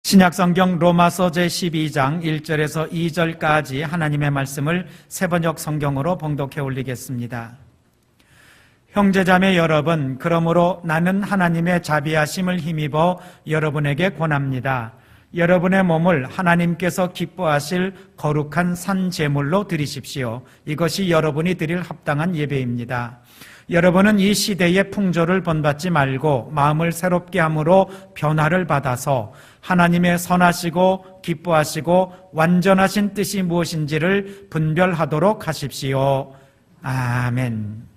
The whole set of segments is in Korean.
신약성경 로마서 제12장 1절에서 2절까지 하나님의 말씀을 세번역 성경으로 봉독해 올리겠습니다. 형제자매 여러분, 그러므로 나는 하나님의 자비하심을 힘입어 여러분에게 권합니다. 여러분의 몸을 하나님께서 기뻐하실 거룩한 산 제물로 드리십시오. 이것이 여러분이 드릴 합당한 예배입니다. 여러분은 이 시대의 풍조를 본받지 말고 마음을 새롭게 함으로 변화를 받아서 하나님의 선하시고 기뻐하시고 완전하신 뜻이 무엇인지를 분별하도록 하십시오. 아멘.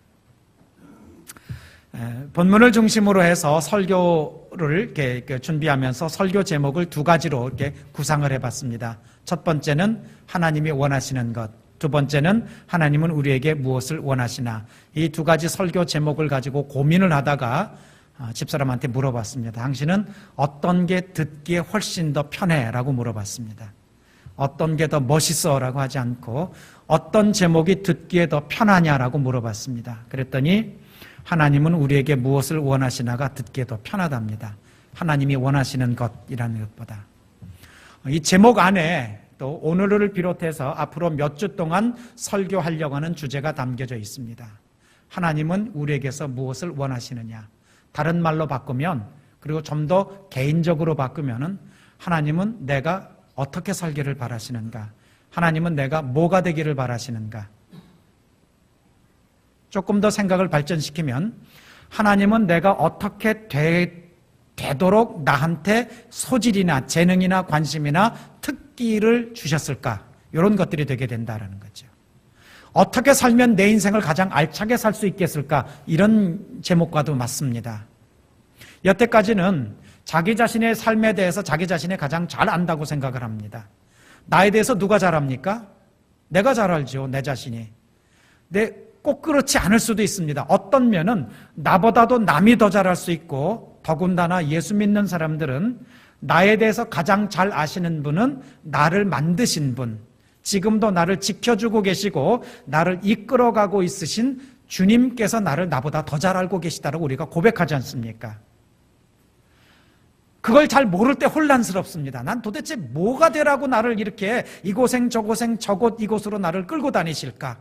본문을 중심으로 해서 설교를 이렇게 준비하면서 설교 제목을 두 가지로 이렇게 구상을 해봤습니다. 첫 번째는 하나님이 원하시는 것, 두 번째는 하나님은 우리에게 무엇을 원하시나. 이 두 가지 설교 제목을 가지고 고민을 하다가 집사람한테 물어봤습니다. 당신은 어떤 게 듣기에 훨씬 더 편해? 라고 물어봤습니다. 어떤 게 더 멋있어? 라고 하지 않고 어떤 제목이 듣기에 더 편하냐라고 물어봤습니다. 그랬더니 하나님은 우리에게 무엇을 원하시나가 듣기에 더 편하답니다. 하나님이 원하시는 것이라는 것보다. 이 제목 안에 또 오늘을 비롯해서 앞으로 몇 주 동안 설교하려고 하는 주제가 담겨져 있습니다. 하나님은 우리에게서 무엇을 원하시느냐. 다른 말로 바꾸면, 그리고 좀 더 개인적으로 바꾸면은 하나님은 내가 어떻게 살기를 바라시는가? 하나님은 내가 뭐가 되기를 바라시는가? 조금 더 생각을 발전시키면 하나님은 내가 어떻게 되도록 나한테 소질이나 재능이나 관심이나 특기를 주셨을까? 이런 것들이 되게 된다는 거죠. 어떻게 살면 내 인생을 가장 알차게 살 수 있겠을까? 이런 제목과도 맞습니다. 여태까지는 자기 자신의 삶에 대해서 자기 자신이 가장 잘 안다고 생각을 합니다. 나에 대해서 누가 잘 압니까? 내가 잘 알죠, 내 자신이. 꼭 그렇지 않을 수도 있습니다. 어떤 면은 나보다도 남이 더 잘할 수 있고, 더군다나 예수 믿는 사람들은 나에 대해서 가장 잘 아시는 분은 나를 만드신 분, 지금도 나를 지켜주고 계시고 나를 이끌어가고 있으신 주님께서 나를 나보다 더 잘 알고 계시다고 우리가 고백하지 않습니까? 그걸 잘 모를 때 혼란스럽습니다. 난 도대체 뭐가 되라고 나를 이렇게 이 고생 저 고생 저곳 이곳으로 나를 끌고 다니실까?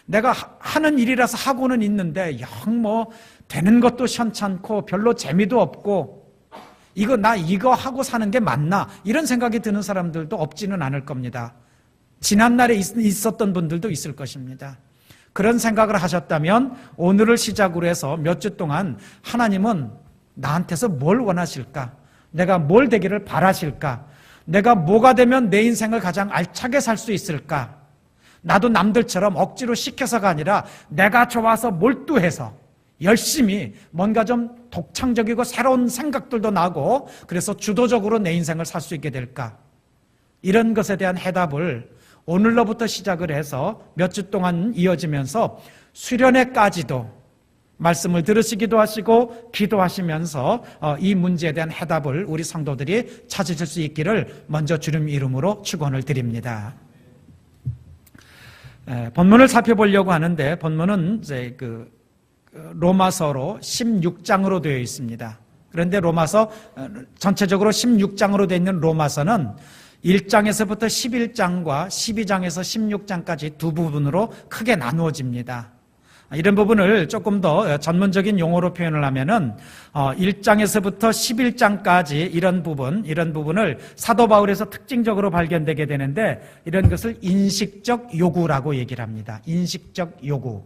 내가 하는 일이라서 하고는 있는데 영 되는 것도 시원찮고 별로 재미도 없고 나 이거 하고 사는 게 맞나? 이런 생각이 드는 사람들도 없지는 않을 겁니다. 지난날에 있었던 분들도 있을 것입니다. 그런 생각을 하셨다면 오늘을 시작으로 해서 몇 주 동안 하나님은 나한테서 뭘 원하실까? 내가 뭘 되기를 바라실까? 내가 뭐가 되면 내 인생을 가장 알차게 살 수 있을까? 나도 남들처럼 억지로 시켜서가 아니라 내가 좋아서 몰두해서 열심히 뭔가 좀 독창적이고 새로운 생각들도 나고 그래서 주도적으로 내 인생을 살 수 있게 될까? 이런 것에 대한 해답을 오늘로부터 시작을 해서 몇 주 동안 이어지면서 수련회까지도 말씀을 들으시기도 하시고 기도하시면서 이 문제에 대한 해답을 우리 성도들이 찾으실 수 있기를 먼저 주님 이름으로 축원을 드립니다. 본문을 살펴보려고 하는데 본문은 이제 로마서로 16장으로 되어 있습니다. 그런데 로마서 전체적으로 16장으로 되어 있는 로마서는 1장에서부터 11장과 12장에서 16장까지 두 부분으로 크게 나누어집니다. 이런 부분을 조금 더 전문적인 용어로 표현을 하면은 1장에서부터 11장까지 이런 부분을 사도 바울에서 특징적으로 발견되게 되는데 이런 것을 인식적 요구라고 얘기를 합니다. 인식적 요구.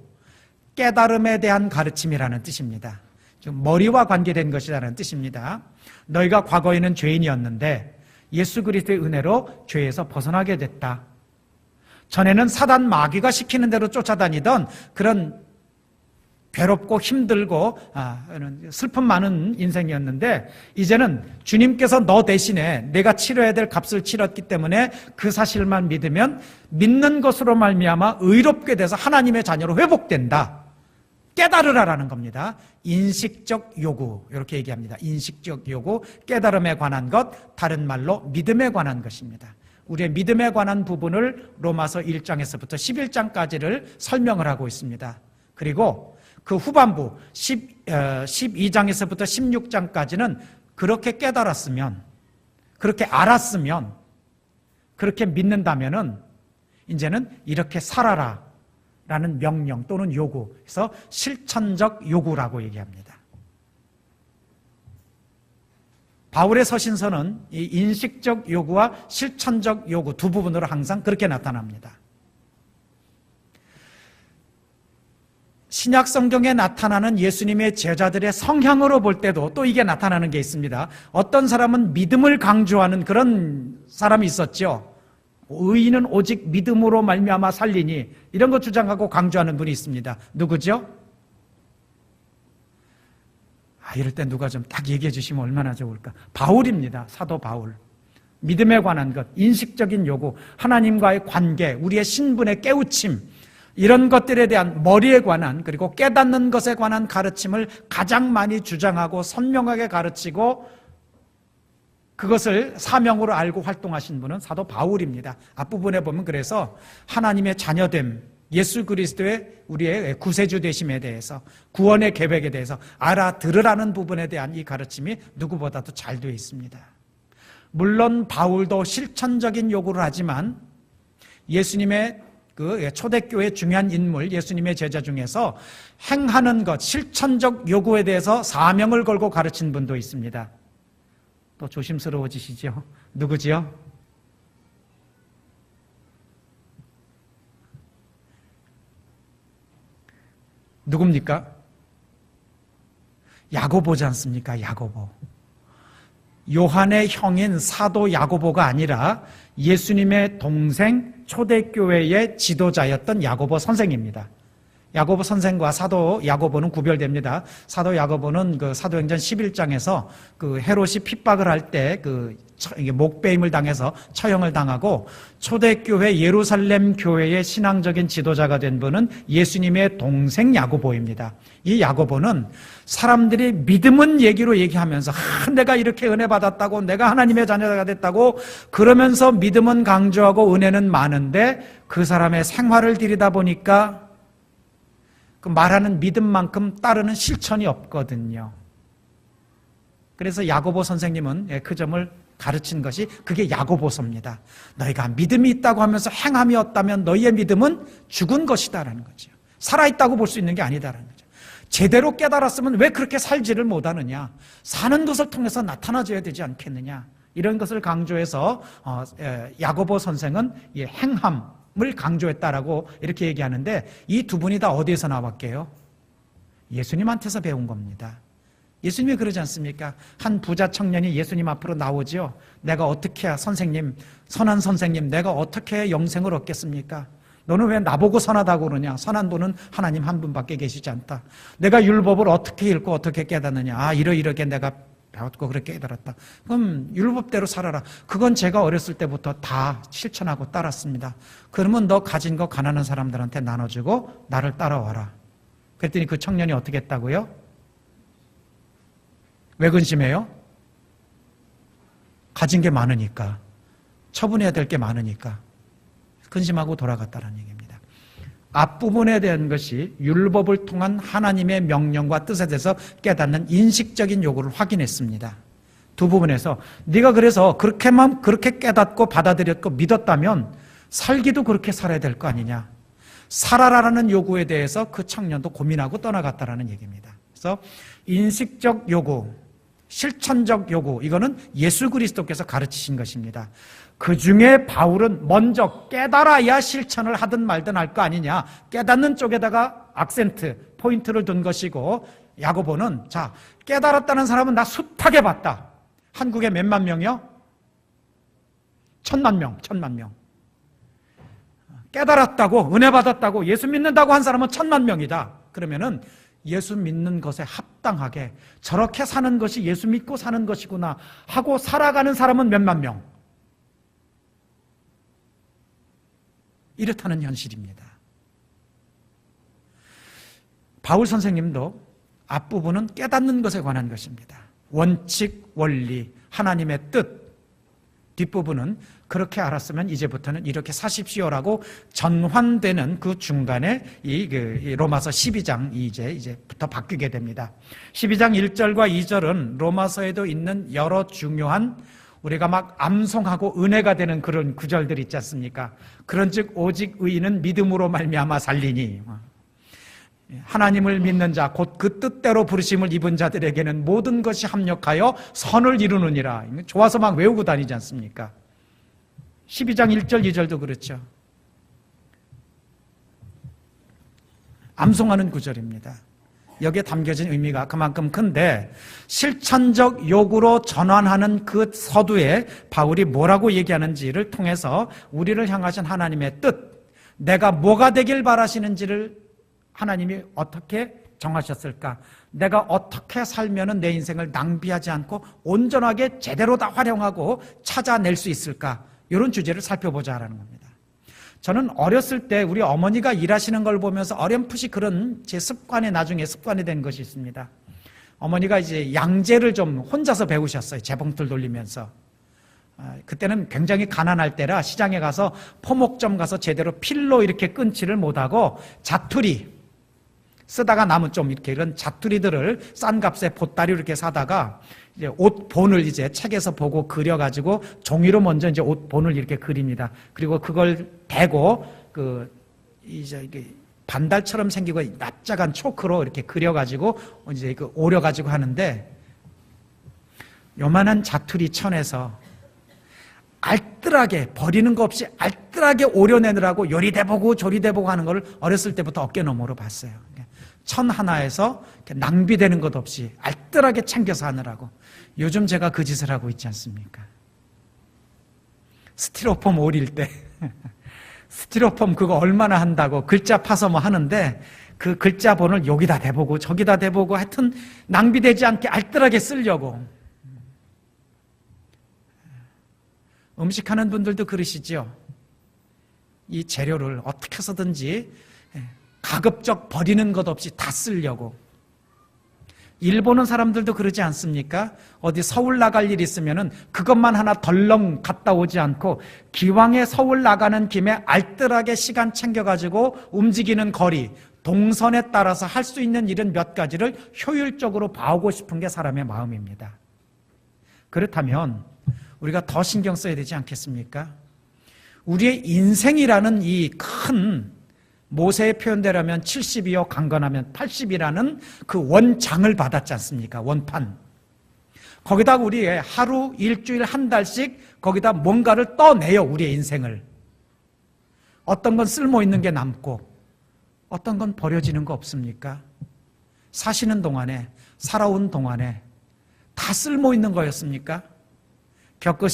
깨달음에 대한 가르침이라는 뜻입니다. 머리와 관계된 것이라는 뜻입니다. 너희가 과거에는 죄인이었는데 예수 그리스도의 은혜로 죄에서 벗어나게 됐다. 전에는 사단 마귀가 시키는 대로 쫓아다니던 그런 괴롭고 힘들고 슬픔 많은 인생이었는데 이제는 주님께서 너 대신에 내가 치러야 될 값을 치렀기 때문에 그 사실만 믿으면 믿는 것으로 말미암아 의롭게 돼서 하나님의 자녀로 회복된다. 깨달으라라는 겁니다. 인식적 요구 이렇게 얘기합니다. 인식적 요구, 깨달음에 관한 것, 다른 말로 믿음에 관한 것입니다. 우리의 믿음에 관한 부분을 로마서 1장에서부터 11장까지를 설명을 하고 있습니다. 그리고 그 후반부 12장에서부터 16장까지는 그렇게 깨달았으면 그렇게 알았으면, 그렇게 믿는다면은 이제는 이렇게 살아라 라는 명령 또는 요구, 그래서 실천적 요구라고 얘기합니다. 바울의 서신서는 이 인식적 요구와 실천적 요구 두 부분으로 항상 그렇게 나타납니다. 신약 성경에 나타나는 예수님의 제자들의 성향으로 볼 때도 또 이게 나타나는 게 있습니다. 어떤 사람은 믿음을 강조하는 그런 사람이 있었죠. 의인은 오직 믿음으로 말미암아 살리니, 이런 거 주장하고 강조하는 분이 있습니다. 누구죠? 이럴 때 누가 좀 딱 얘기해 주시면 얼마나 좋을까? 바울입니다. 사도 바울. 믿음에 관한 것, 인식적인 요구, 하나님과의 관계, 우리의 신분의 깨우침, 이런 것들에 대한 머리에 관한, 그리고 깨닫는 것에 관한 가르침을 가장 많이 주장하고 선명하게 가르치고 그것을 사명으로 알고 활동하신 분은 사도 바울입니다. 앞부분에 보면 그래서 하나님의 자녀됨, 예수 그리스도의 우리의 구세주 되심에 대해서, 구원의 계획에 대해서 알아들으라는 부분에 대한 이 가르침이 누구보다도 잘 되어 있습니다. 물론 바울도 실천적인 요구를 하지만 예수님의 그 초대교회 중요한 인물, 예수님의 제자 중에서 행하는 것, 실천적 요구에 대해서 사명을 걸고 가르친 분도 있습니다. 또 조심스러워지시죠? 누구지요? 누굽니까? 야고보지 않습니까? 야고보. 요한의 형인 사도 야고보가 아니라 예수님의 동생, 초대교회의 지도자였던 야고보 선생입니다. 야고보 선생과 사도 야고보는 구별됩니다. 사도 야고보는 그 사도행전 11장에서 그 헤롯이 핍박을 할 때 그 목베임을 당해서 처형을 당하고, 초대교회 예루살렘 교회의 신앙적인 지도자가 된 분은 예수님의 동생 야고보입니다. 이 야고보는 사람들이 믿음은 얘기로 얘기하면서 내가 이렇게 은혜 받았다고, 내가 하나님의 자녀가 됐다고 그러면서 믿음은 강조하고 은혜는 많은데 그 사람의 생활을 들이다 보니까 그 말하는 믿음만큼 따르는 실천이 없거든요. 그래서 야고보 선생님은 그 점을 가르친 것이 그게 야고보서입니다. 너희가 믿음이 있다고 하면서 행함이 없다면 너희의 믿음은 죽은 것이다라는 거죠. 살아있다고 볼 수 있는 게 아니다라는 거죠. 제대로 깨달았으면 왜 그렇게 살지를 못하느냐? 사는 것을 통해서 나타나줘야 되지 않겠느냐? 이런 것을 강조해서 야고보 선생은 이 행함을 강조했다라고 이렇게 얘기하는데, 이 두 분이 다 어디에서 나왔게요? 예수님한테서 배운 겁니다. 예수님이 그러지 않습니까? 한 부자 청년이 예수님 앞으로 나오죠. 내가 어떻게 해야 선생님, 선한 선생님, 내가 어떻게 해야 영생을 얻겠습니까? 너는 왜 나보고 선하다고 그러냐? 선한 분은 하나님 한 분밖에 계시지 않다. 내가 율법을 어떻게 읽고 어떻게 깨닫느냐? 이러이러게 내가 배웠고 그렇게 깨달았다. 그럼 율법대로 살아라. 그건 제가 어렸을 때부터 다 실천하고 따랐습니다. 그러면 너 가진 거 가난한 사람들한테 나눠주고 나를 따라와라. 그랬더니 그 청년이 어떻게 했다고요? 왜 근심해요? 가진 게 많으니까, 처분해야 될 게 많으니까 근심하고 돌아갔다는 얘기입니다. 앞부분에 대한 것이 율법을 통한 하나님의 명령과 뜻에 대해서 깨닫는 인식적인 요구를 확인했습니다. 두 부분에서 네가 그래서 그렇게 깨닫고 받아들였고 믿었다면 살기도 그렇게 살아야 될 거 아니냐. 살아라라는 요구에 대해서 그 청년도 고민하고 떠나갔다라는 얘기입니다. 그래서 인식적 요구, 실천적 요구, 이거는 예수 그리스도께서 가르치신 것입니다. 그 중에 바울은 먼저 깨달아야 실천을 하든 말든 할 거 아니냐, 깨닫는 쪽에다가 악센트, 포인트를 둔 것이고, 야고보는 자, 깨달았다는 사람은 나 숱하게 봤다. 한국에 몇만 명이요? 1000만 명, 1000만 명. 깨달았다고, 은혜 받았다고, 예수 믿는다고 한 사람은 1000만 명이다. 그러면은 예수 믿는 것에 합당하게 저렇게 사는 것이 예수 믿고 사는 것이구나 하고 살아가는 사람은 몇만 명. 이렇다는 현실입니다. 바울 선생님도 앞부분은 깨닫는 것에 관한 것입니다. 원칙, 원리, 하나님의 뜻. 뒷부분은 그렇게 알았으면 이제부터는 이렇게 사십시오라고 전환되는 그 중간에 이 로마서 12장 이제부터 바뀌게 됩니다. 12장 1절과 2절은 로마서에도 있는 여러 중요한 우리가 막 암송하고 은혜가 되는 그런 구절들 있지 않습니까? 그런즉 오직 의인은 믿음으로 말미암아 살리니 하나님을 믿는 자 곧 그 뜻대로 부르심을 입은 자들에게는 모든 것이 합력하여 선을 이루느니라. 좋아서 막 외우고 다니지 않습니까? 12장 1절 2절도 그렇죠. 암송하는 구절입니다. 여기에 담겨진 의미가 그만큼 큰데 실천적 요구로 전환하는 그 서두에 바울이 뭐라고 얘기하는지를 통해서 우리를 향하신 하나님의 뜻, 내가 뭐가 되길 바라시는지를 하나님이 어떻게 정하셨을까? 내가 어떻게 살면 내 인생을 낭비하지 않고 온전하게 제대로 다 활용하고 찾아낼 수 있을까? 이런 주제를 살펴보자라는 겁니다. 저는 어렸을 때 우리 어머니가 일하시는 걸 보면서 어렴풋이 그런 제 습관에 나중에 습관이 된 것이 있습니다. 어머니가 이제 양재를 좀 혼자서 배우셨어요. 재봉틀 돌리면서. 그때는 굉장히 가난할 때라 시장에 가서 포목점 가서 제대로 필로 이렇게 끊지를 못하고 자투리, 쓰다가 남은 좀 이렇게 이런 자투리들을 싼 값에 보따리로 이렇게 사다가 이제 옷 본을 이제 책에서 보고 그려가지고 종이로 먼저 이제 옷 본을 이렇게 그립니다. 그리고 그걸 대고 이제 이게 반달처럼 생기고 납작한 초크로 이렇게 그려가지고 이제 오려가지고 하는데 요만한 자투리 천에서 알뜰하게 버리는 거 없이 알뜰하게 오려내느라고 요리대보고 조리대보고 하는 걸 어렸을 때부터 어깨너머로 봤어요. 천 하나에서 낭비되는 것 없이 알뜰하게 챙겨서 하느라고. 요즘 제가 그 짓을 하고 있지 않습니까? 스티로폼 오릴 때 스티로폼 그거 얼마나 한다고 글자 파서 뭐 하는데 그 글자 본을 여기다 대보고 저기다 대보고 하여튼 낭비되지 않게 알뜰하게 쓰려고. 음식하는 분들도 그러시죠. 이 재료를 어떻게 해서든지 가급적 버리는 것 없이 다 쓰려고. 일 보는 사람들도 그러지 않습니까? 어디 서울 나갈 일 있으면은 그것만 하나 덜렁 갔다 오지 않고 기왕에 서울 나가는 김에 알뜰하게 시간 챙겨가지고 움직이는 거리, 동선에 따라서 할 수 있는 일은 몇 가지를 효율적으로 봐오고 싶은 게 사람의 마음입니다. 그렇다면 우리가 더 신경 써야 되지 않겠습니까? 우리의 인생이라는 이 큰 모세의 표현대로면 70이요 강건하면 80이라는 그 원장을 받았지 않습니까? 원판. 거기다 우리의 하루, 일주일, 한 달씩 거기다 뭔가를 떠내요. 우리의 인생을. 어떤 건 쓸모 있는 게 남고 어떤 건 버려지는 거 없습니까? 사시는 동안에, 살아온 동안에 다 쓸모 있는 거였습니까? 겪으신